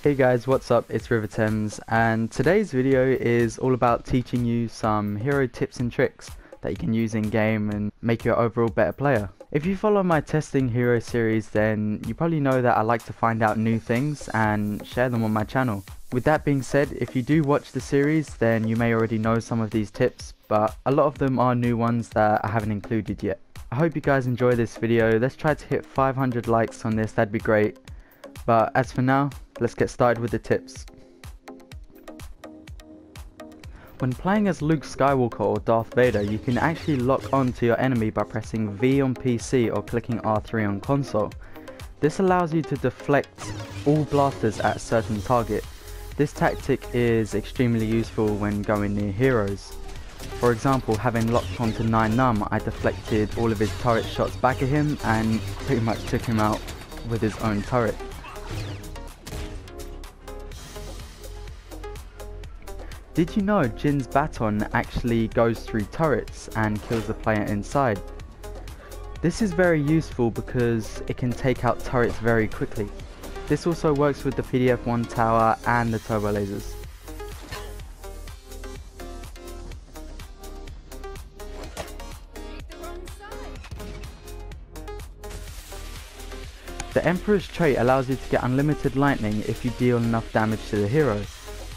Hey guys, what's up? It's Riverthames, and today's video is all about teaching you some hero tips and tricks that you can use in game and make you an overall better player. If you follow my testing hero series, then you probably know that I like to find out new things and share them on my channel. With that being said, if you do watch the series, then you may already know some of these tips, but a lot of them are new ones that I haven't included yet. I hope you guys enjoy this video. Let's try to hit 500 likes on this, that'd be great. But as for now, let's get started with the tips. When playing as Luke Skywalker or Darth Vader, you can actually lock on to your enemy by pressing V on PC or clicking R3 on console. This allows you to deflect all blasters at a certain target. This tactic is extremely useful when going near heroes. For example, having locked onto 9num, I deflected all of his turret shots back at him and pretty much took him out with his own turret. Did you know Jin's baton actually goes through turrets and kills the player inside? This is very useful because it can take out turrets very quickly. This also works with the PDF-1 tower and the turbo lasers. The Emperor's trait allows you to get unlimited lightning if you deal enough damage to the hero.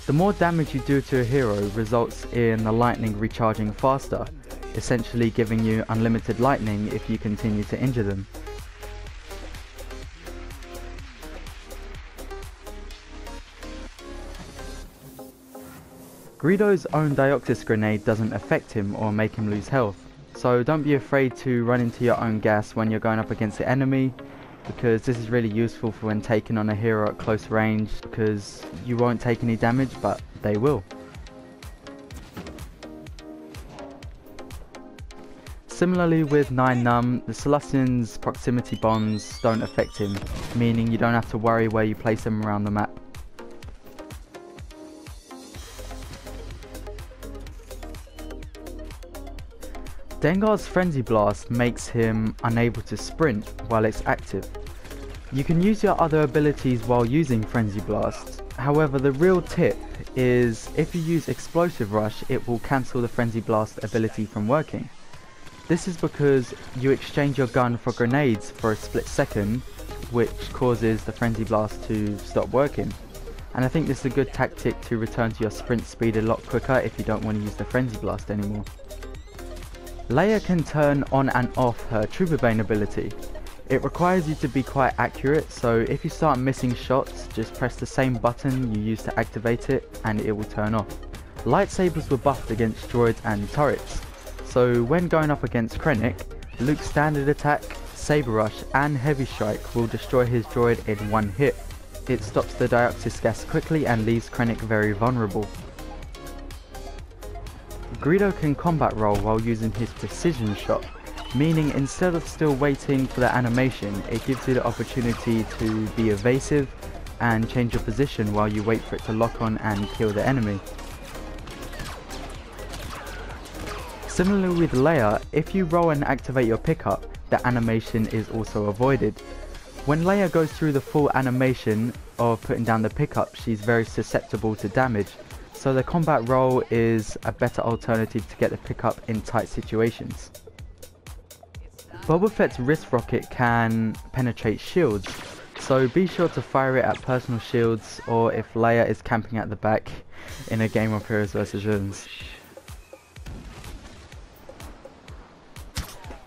The more damage you do to a hero results in the lightning recharging faster, essentially giving you unlimited lightning if you continue to injure them. Greedo's own Dioxis grenade doesn't affect him or make him lose health, so don't be afraid to run into your own gas when you're going up against the enemy, because this is really useful for when taking on a hero at close range, because you won't take any damage but they will. Similarly with 9num, the Celestian's proximity bombs don't affect him, meaning you don't have to worry where you place them around the map. Dengar's Frenzy Blast makes him unable to sprint while it's active. You can use your other abilities while using Frenzy Blast, however the real tip is if you use Explosive Rush, it will cancel the Frenzy Blast ability from working. This is because you exchange your gun for grenades for a split second, which causes the Frenzy Blast to stop working. And I think this is a good tactic to return to your sprint speed a lot quicker if you don't want to use the Frenzy Blast anymore. LEIA can turn on and off her Trooper Bane ability. It requires you to be quite accurate, so if you start missing shots, just press the same button you used to activate it and it will turn off. Lightsabers were buffed against droids and turrets, so when going up against Krennic, Luke's standard attack, Saber Rush and Heavy Strike will destroy his droid in one hit. It stops the Dioxis gas quickly and leaves Krennic very vulnerable. GREEDO can combat roll while using his precision shot, meaning instead of still waiting for the animation, it gives you the opportunity to be evasive and change your position while you wait for it to lock on and kill the enemy. Similarly with LEIA, if you roll and activate your pickup, the animation is also avoided. When LEIA goes through the full animation of putting down the pickup, she's very susceptible to damage. So the combat roll is a better alternative to get the pickup in tight situations. Boba Fett's wrist rocket can penetrate shields, so be sure to fire it at personal shields or if LEIA is camping at the back in a game of Heroes vs Villains.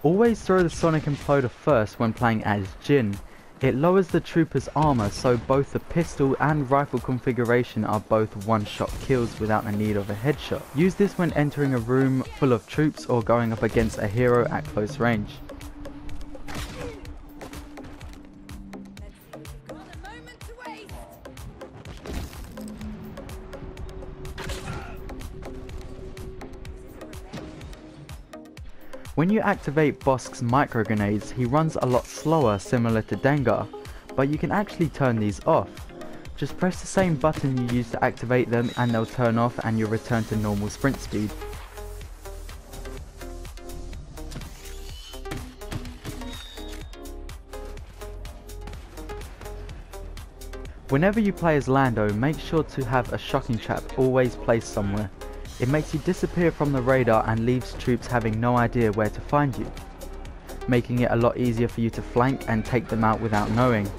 Always throw the Sonic Imploder first when playing as Jin. It lowers the trooper's armor, so both the pistol and rifle configuration are both one-shot kills without the need of a headshot. Use this when entering a room full of troops or going up against a hero at close range. When you activate BOSSK's micro grenades, he runs a lot slower, similar to DENGAR, but you can actually turn these off. Just press the same button you used to activate them and they'll turn off and you'll return to normal sprint speed. Whenever you play as Lando, make sure to have a shocking trap always placed somewhere. It makes you disappear from the radar and leaves troops having no idea where to find you, making it a lot easier for you to flank and take them out without knowing.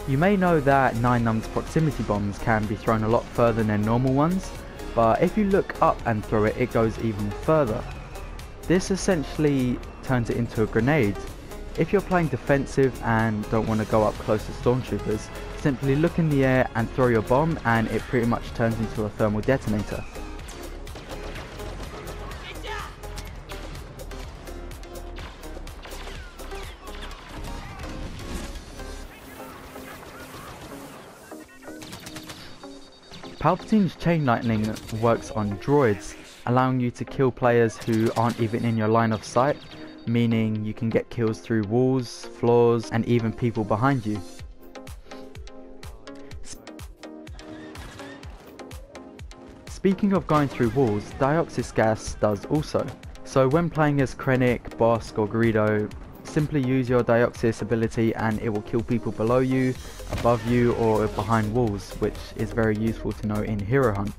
You may know that 9num's proximity bombs can be thrown a lot further than normal ones, but if you look up and throw it, it goes even further. This essentially turns it into a grenade. If you're playing defensive and don't want to go up close to stormtroopers, simply look in the air and throw your bomb and it pretty much turns into a thermal detonator. Palpatine's chain lightning works on droids, allowing you to kill players who aren't even in your line of sight, meaning you can get kills through walls, floors, and even people behind you. Speaking of going through walls, dioxis gas does also. So when playing as Krennic, BOSSK or GREEDO, simply use your dioxis ability and it will kill people below you, above you or behind walls, which is very useful to know in Hero Hunt.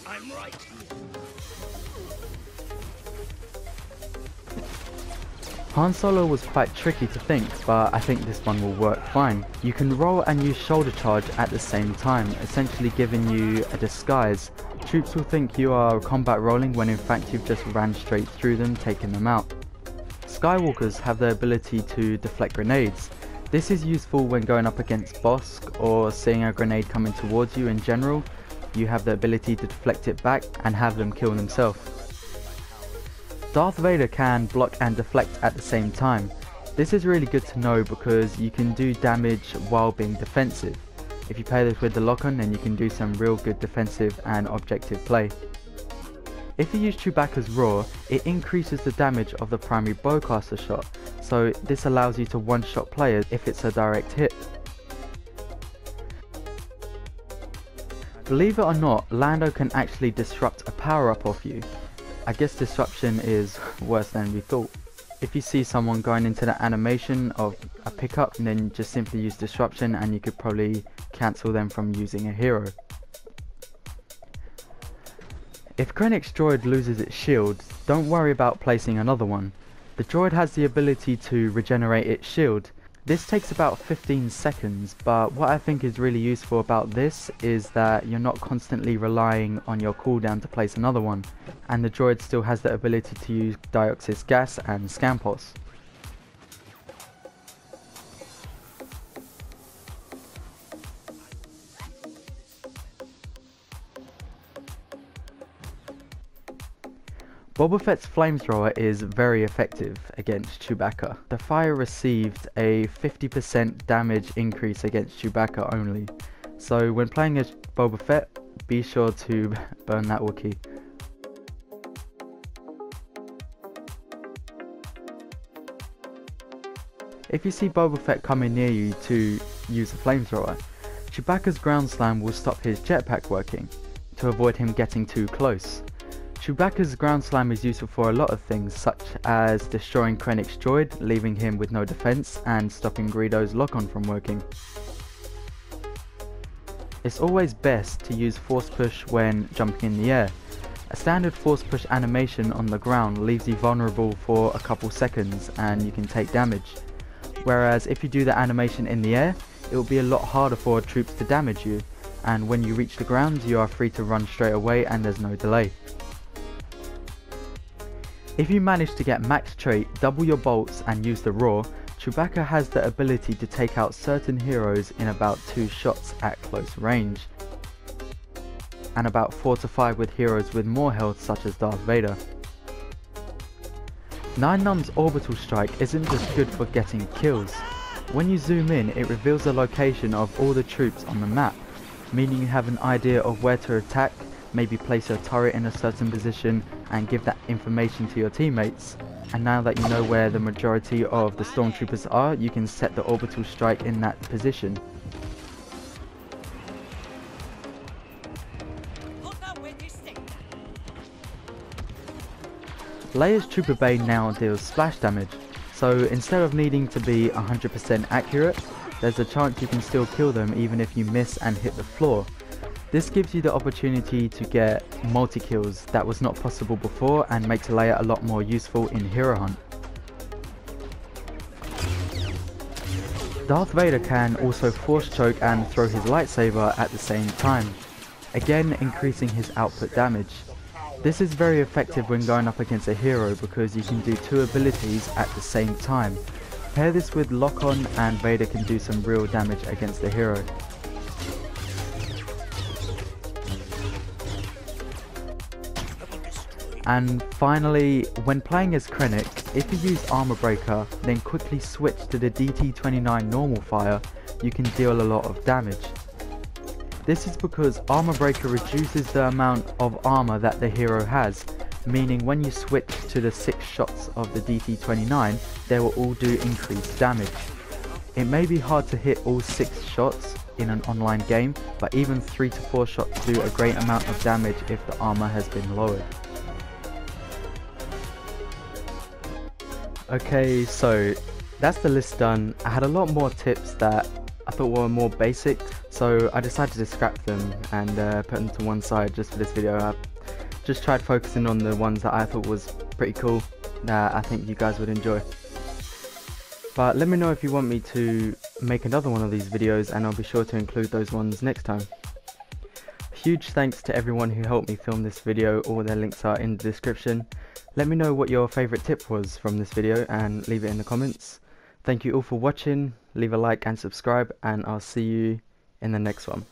I'm right here. Han Solo was quite tricky to think, but I think this one will work fine. You can roll and use shoulder charge at the same time, essentially giving you a disguise. Troops will think you are combat rolling when in fact you've just ran straight through them, taking them out. Skywalkers have the ability to deflect grenades. This is useful when going up against BOSSK or seeing a grenade coming towards you in general. You have the ability to deflect it back and have them kill themselves. Darth Vader can block and deflect at the same time. This is really good to know because you can do damage while being defensive. If you play this with the lock-on, then you can do some real good defensive and objective play. If you use Chewbacca's roar, it increases the damage of the primary bowcaster shot, so this allows you to one-shot players if it's a direct hit. Believe it or not, Lando can actually disrupt a power-up off you. I guess disruption is worse than we thought. If you see someone going into the animation of a pickup, then just simply use disruption and you could probably cancel them from using a hero. If Krennic's droid loses its shield, don't worry about placing another one. The droid has the ability to regenerate its shield. This takes about 15 seconds, but what I think is really useful about this is that you're not constantly relying on your cooldown to place another one, and the droid still has the ability to use dioxis gas and scampos. Boba Fett's flamethrower is very effective against Chewbacca. The fire received a 50% damage increase against Chewbacca only. So when playing as Boba Fett, be sure to burn that Wookiee. If you see Boba Fett coming near you to use a flamethrower, Chewbacca's ground slam will stop his jetpack working, to avoid him getting too close. Chewbacca's ground slam is useful for a lot of things, such as destroying Krennic's droid, leaving him with no defense, and stopping GREEDO's lock-on from working. It's always best to use force push when jumping in the air. A standard force push animation on the ground leaves you vulnerable for a couple seconds and you can take damage. Whereas if you do the animation in the air, it will be a lot harder for troops to damage you, and when you reach the ground you are free to run straight away and there's no delay. If you manage to get max trait, double your bolts and use the roar, Chewbacca has the ability to take out certain heroes in about 2 shots at close range, and about 4 to 5 with heroes with more health such as Darth Vader. 9num's orbital strike isn't just good for getting kills. When you zoom in, it reveals the location of all the troops on the map, meaning you have an idea of where to attack maybe place a turret in a certain position and give that information to your teammates. And now that you know where the majority of the stormtroopers are, you can set the orbital strike in that position. Leia's Trooper Bay now deals splash damage, so instead of needing to be 100% accurate, there's a chance you can still kill them even if you miss and hit the floor. This gives you the opportunity to get multi-kills that was not possible before and makes Leia a lot more useful in Hero Hunt. Darth Vader can also force choke and throw his lightsaber at the same time, again increasing his output damage. This is very effective when going up against a hero because you can do two abilities at the same time. Pair this with lock on and Vader can do some real damage against the hero. And finally, when playing as Krennic, if you use Armor Breaker, then quickly switch to the DT-29 normal fire, you can deal a lot of damage. This is because Armor Breaker reduces the amount of armor that the hero has, meaning when you switch to the 6 shots of the DT-29, they will all do increased damage. It may be hard to hit all 6 shots in an online game, but even 3 to 4 shots do a great amount of damage if the armor has been lowered. Okay, so that's the list done. I had a lot more tips that I thought were more basic, so I decided to scrap them and put them to one side just for this video. I just tried focusing on the ones that I thought was pretty cool, that I think you guys would enjoy. But let me know if you want me to make another one of these videos, and I'll be sure to include those ones next time. Huge thanks to everyone who helped me film this video. All their links are in the description. Let me know what your favourite tip was from this video and leave it in the comments. Thank you all for watching, leave a like and subscribe, and I'll see you in the next one.